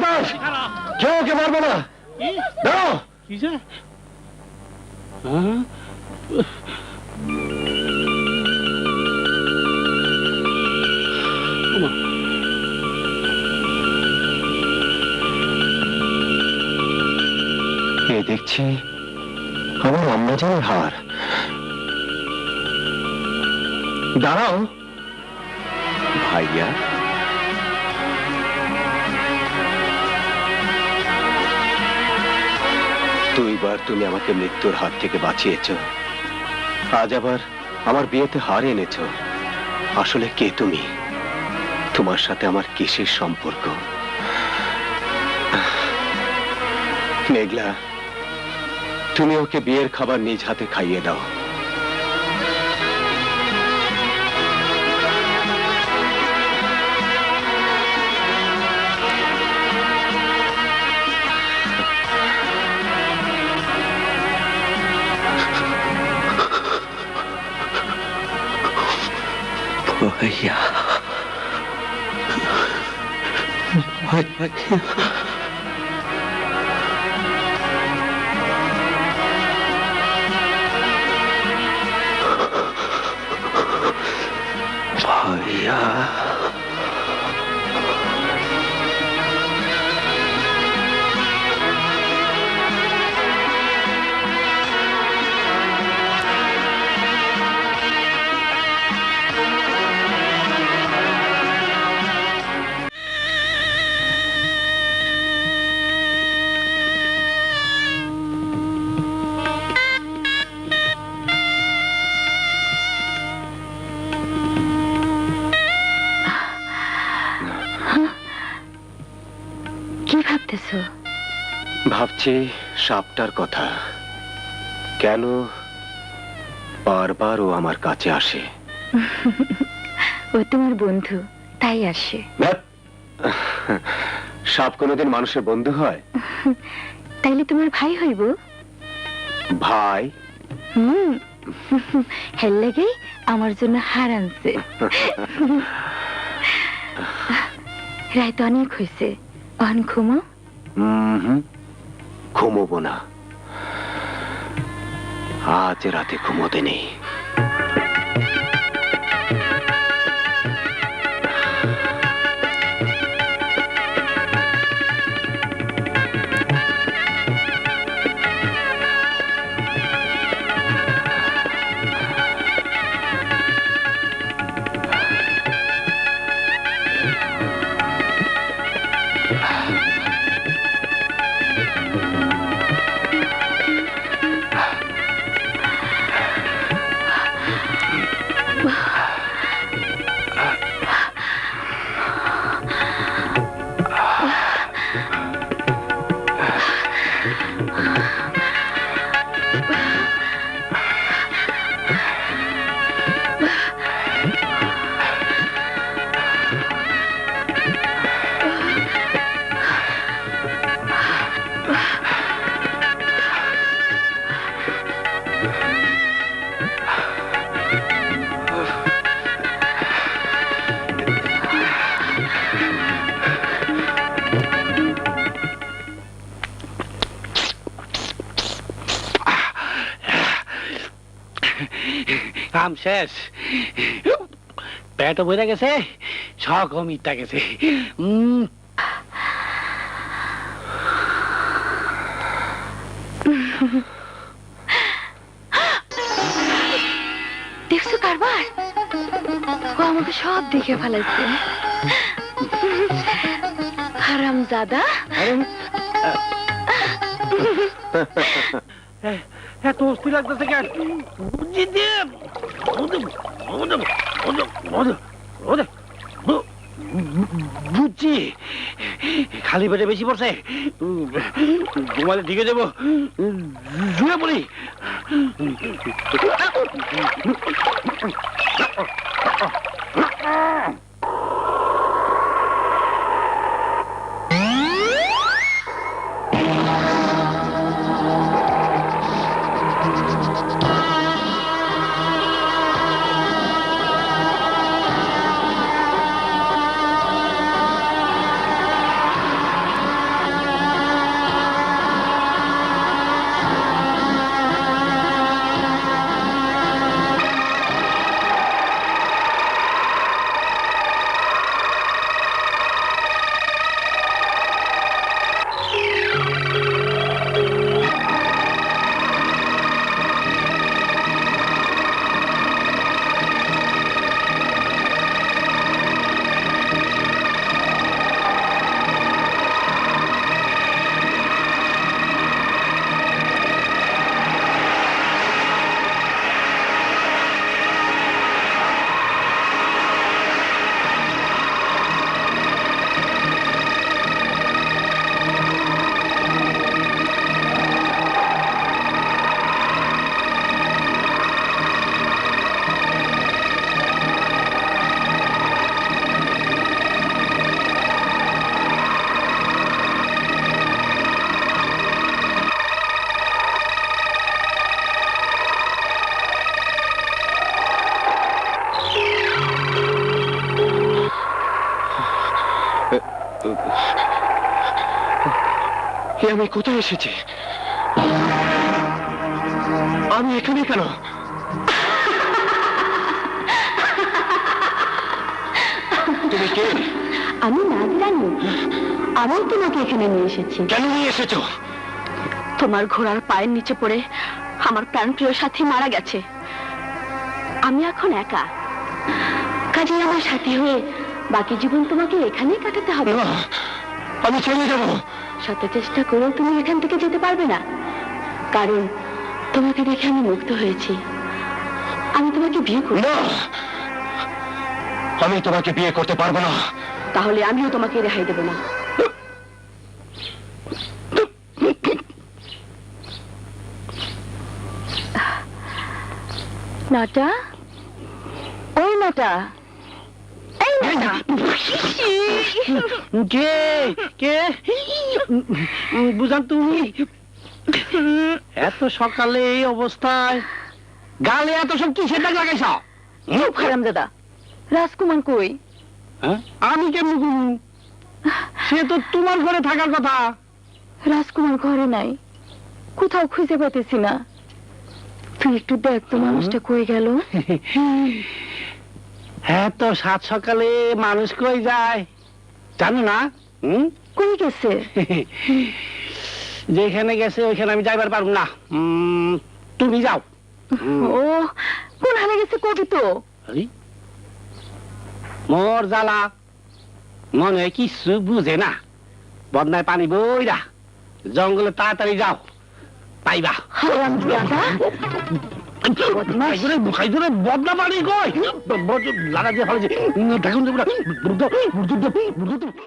খবরদার কেউ ওকে মারবে না। দাও দেখছি আমার অম্লজানের হার। দাঁড়াও ভাইয়া, দুইবার তুমি আমাকে মৃত্যুর হাত থেকে বাঁচিয়েছ, আজ আবার আমার বিয়েতে হার এনেছ। আসলে কে তুমি? তোমার সাথে আমার কিসের সম্পর্ক? মেঘলা, তুমি ওকে বিয়ের খাবার নিজ হাতে খাইয়ে দাও। भैया भैया ভাবছি সাপটার কথা। কেন বারবার ও আমার কাছে আসে? ও তোমার বন্ধু, তাই আসে। সাপ কোনোদিন মানুষের বন্ধু হয়? তাইলে তোমার ভাই হইব? ভাই? হেল লাগে আমার জন্য হার আনছে। রায় তো অনেক হয়েছে, অন ঘুমো। ঘুমোবো না, আজ রাতে ঘুমোতে নেই। কাম শেষ, পেটও ভরে গেছে, শখও মিটা গেছে। দেখছো কারবার? ও আমাকে সব দেখে ফেলাইছে। হারামজাদা। এত অস্থির লাগতেছে কেন? বুঝছি, খালি পেটে বেশি পড়ছে, ঘুমালে ঢিকে যাবো, শুয়ে পড়ি। এ আমি কোথায় এসেছি? আমি এখানে কেন? তুমি কে? আমি নাগরানী, আমি তোমাকে এখানে নিয়ে এসেছি। কেন নিয়ে এসেছো? তোমার ঘোড়ার পায়ের নিচে পড়ে আমার প্রাণপ্রিয় সাথী মারা গেছে। আমি এখন একা, কাজে আমার সাথী হয়ে বাকি জীবন তোমাকে এখানেই কাটাতে হবে। না, আমি চলে যাব। শত চেষ্টা করেও তুমি এখান থেকে যেতে পারবে না, কারণ তোমাকে দেখে আমি মুগ্ধ হয়েছি। আমি তোমাকে বিয়ে করব। না, আমি তোমাকে বিয়ে করতে পারবো না। তাহলে আমিও তোমাকে রেহাই দেব না। নাটা, ওই নাটা, এই নাটা। কে কে বুঝান তুমি? এত সকালে এই অবস্থায় গালে এত সব কিসের দাগ লাগাইছ? চুপ হারাম দাদা। রাজকুমার কই? আমি কেমন করবো? সে তো তোমার ঘরে থাকার কথা। রাজকুমার ঘরে নাই, কোথাও খুঁজে পাইতেছি না। তুই একটু দেখ তো মানুষটা কই গেল। এত সাত সকালে মানুষ কই যায় জানো না? কই গেছে? যেখানে গেছে ওইখানে আমি যাইবার পারবো না। তুমি যাও। ও কোন হালে গেছে কবি তো? আরে, মোর জ্বালা মনে হয় কিছু বুঝে না। বদনায় পানি বইরা জঙ্গলে তাড়াতাড়ি যাও, পাইবা। হারাম দাদা, বদনা পানি কই লাগা দিয়ে ফেলেছে। দেখুন